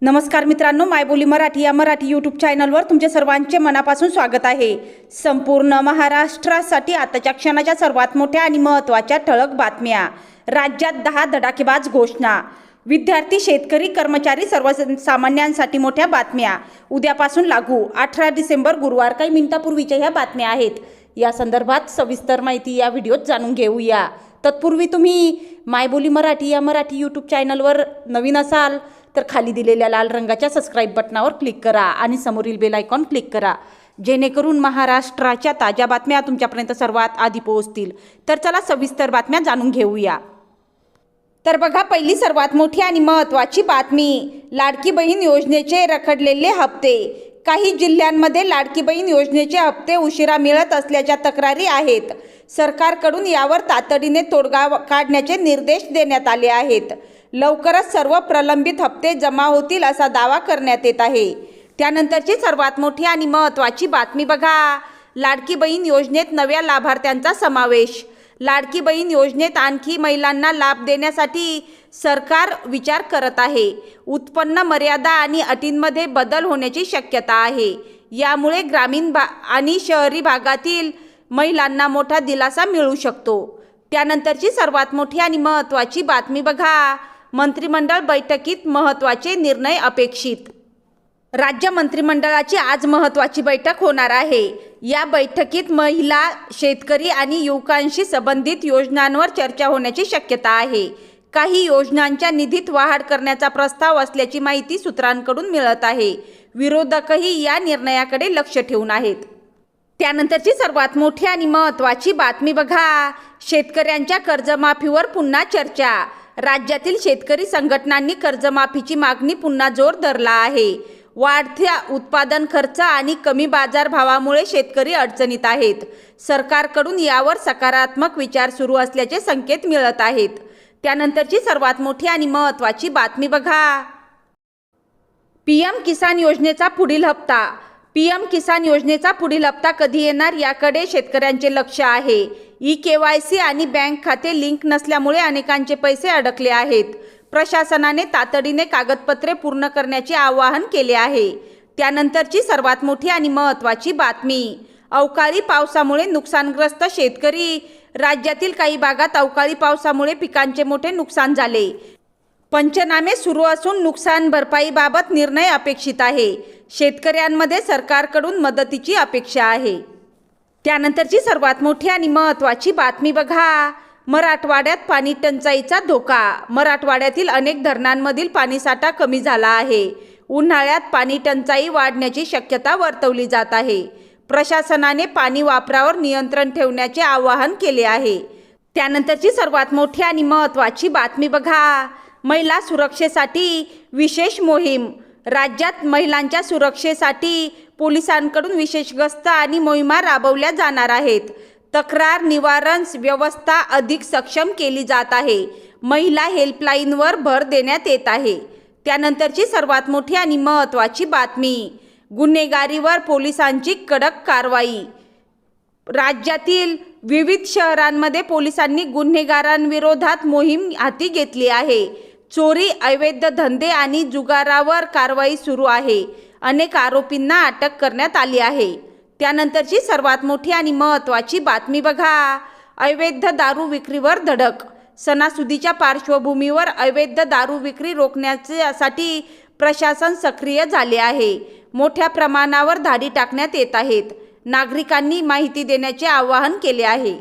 नमस्कार मित्रांनो, मायबोली मराठी या मराठी यूट्यूब चॅनलवर तुमचे सर्वांचे मनापासून स्वागत आहे। संपूर्ण महाराष्ट्रासाठी आताच्या क्षणाच्या सर्वात मोठ्या आणि महत्त्वाच्या ठळक बातम्या। राज्यात 10 धडाकेबाज घोषणा। विद्यार्थी, शेतकरी, कर्मचारी, सर्वसामान्यांसाठी मोठ्या बातम्या उद्यापासून लागू। 18 डिसेंबर गुरुवार। काही मिनिटापूर्वीच्या ह्या बातम्या आहेत। या संदर्भात सविस्तर माहिती या व्हिडिओत जाणून घेऊया। तत्पूर्वी तुम्ही मायबोली मराठी या मराठी यूट्यूब चॅनलवर नवीन असाल तर खाली दिलेल्या लाल रंगाच्या सबस्क्राइब बटनावर क्लिक करा आणि समोरील बेल आयकॉन क्लिक करा, जेणेकरून महाराष्ट्राच्या ताज्या बातम्या तुमच्यापर्यंत सर्वात आधी पोहोचतील। तर चला सविस्तर बातम्या जाणून घेऊया। तर बघा, पहिली सर्वात मोठी आणि महत्त्वाची बातमी, लाडकी बहीण योजनेचे रखडलेले हप्ते। काही जिल्ह्यांमध्ये लाडकी बहीण योजनेचे हप्ते उशिरा मिळत असल्याच्या तक्रारी आहेत। सरकारकडून यावर तातडीने तोडगा काढण्याचे निर्देश देण्यात आले आहेत। लवकरच सर्व प्रलंबित हप्ते जमा होतील असा दावा करण्यात येत आहे। त्यानंतरची सर्वात मोठी आणि महत्त्वाची बातमी बघा, लाडकी बहीण योजनेत नव्या लाभार्थ्यांचा समावेश। लाडकी बहीण योजनेत आणखी महिलांना लाभ देण्यासाठी सरकार विचार करत आहे। उत्पन्न मर्यादा आणि अटींमध्ये बदल होण्याची शक्यता आहे। यामुळे ग्रामीण आणि शहरी भागातील महिलांना मोठा दिलासा मिळू शकतो। त्यानंतरची सर्वात मोठी आणि महत्त्वाची बातमी बघा, मंत्रिमंडळ बैठकीत महत्त्वाचे निर्णय अपेक्षित। राज्य मंत्रिमंडळाची आज महत्त्वाची बैठक होणार आहे। या बैठकीत महिला, शेतकरी आणि युवकांशी संबंधित योजनांवर चर्चा होण्याची शक्यता आहे। काही योजनांच्या निधीत वाढ करण्याचा प्रस्ताव असल्याची माहिती सूत्रांकडून मिळत आहे। विरोधकही या निर्णयाकडे लक्ष ठेवून आहेत। त्यानंतरची सर्वात मोठी आणि महत्त्वाची बातमी बघा, शेतकऱ्यांच्या कर्जमाफीवर पुन्हा चर्चा। राज्यातील शेतकरी संघटनांनी कर्जमाफीची मागणी पुन्हा जोर धरला आहे। वाढत्या उत्पादन खर्च आणि कमी बाजारभावामुळे शेतकरी अडचणीत आहेत। सरकारकडून यावर सकारात्मक विचार सुरू असल्याचे संकेत मिळत आहेत। त्यानंतरची सर्वात मोठी आणि महत्त्वाची बातमी बघा, पीएम किसान योजनेचा पुढील हप्ता। पीएम किसान योजनेचा पुढील हप्ता कधी येणार याकडे शेतकऱ्यांचे लक्ष आहे। ई-केवायसी आणि बँक खाते लिंक नसल्यामुळे अनेकांचे पैसे अडकले आहेत। प्रशासनाने तातडीने कागदपत्रे पूर्ण करण्याचे आवाहन केले आहे। त्यानंतरची सर्वात मोठी आणि महत्त्वाची बातमी, अवकाळी पावसामुळे नुकसानग्रस्त शेतकरी। राज्यातील काही भागात अवकाळी पावसामुळे पिकांचे मोठे नुकसान झाले। पंचनामे सुरू असून नुकसान भरपाईबाबत निर्णय अपेक्षित आहे। शेतकऱ्यांमध्ये सरकारकडून मदतीची अपेक्षा आहे। त्यानंतरची सर्वात मोठी आणि महत्त्वाची बातमी बघा, मराठवाड्यात पाणी टंचाईचा धोका। मराठवाड्यातील अनेक धरणांमधील पाणीसाठा कमी झाला आहे। उन्हाळ्यात पाणी टंचाई वाढण्याची शक्यता वर्तवली जात आहे। प्रशासनाने पाणी वापरावर नियंत्रण ठेवण्याचे आवाहन केले आहे। त्यानंतरची सर्वात मोठी आणि महत्त्वाची बातमी बघा, महिला सुरक्षेसाठी विशेष मोहीम। राज्यात महिलांच्या सुरक्षेसाठी पोलिसांकडून विशेष गस्त आणि मोहिमा राबवल्या जाणार आहेत। तक्रार निवारण व्यवस्था अधिक सक्षम केली जात आहे। महिला हेल्पलाईनवर भर देण्यात येत आहे। त्यानंतरची सर्वात मोठी आणि महत्त्वाची बातमी, गुन्हेगारीवर पोलिसांची कडक कारवाई। राज्यातील विविध शहरांमध्ये पोलिसांनी गुन्हेगारांविरोधात मोहीम हाती घेतली आहे। चोरी, अवैध धंदे आणि जुगारावर कारवाई सुरू आहे। अनेक आरोपींना अटक करण्यात आली आहे। त्यानंतरची सर्वात मोठी आणि महत्त्वाची बातमी बघा, अवैध दारू विक्रीवर धडक। सणासुदीच्या पार्श्वभूमीवर अवैध दारू विक्री रोखण्यासाठी प्रशासन सक्रिय झाले आहे। मोठ्या प्रमाणावर धाडी टाकण्यात येत आहेत। नागरिकांनी माहिती देण्याचे आवाहन केले आहे।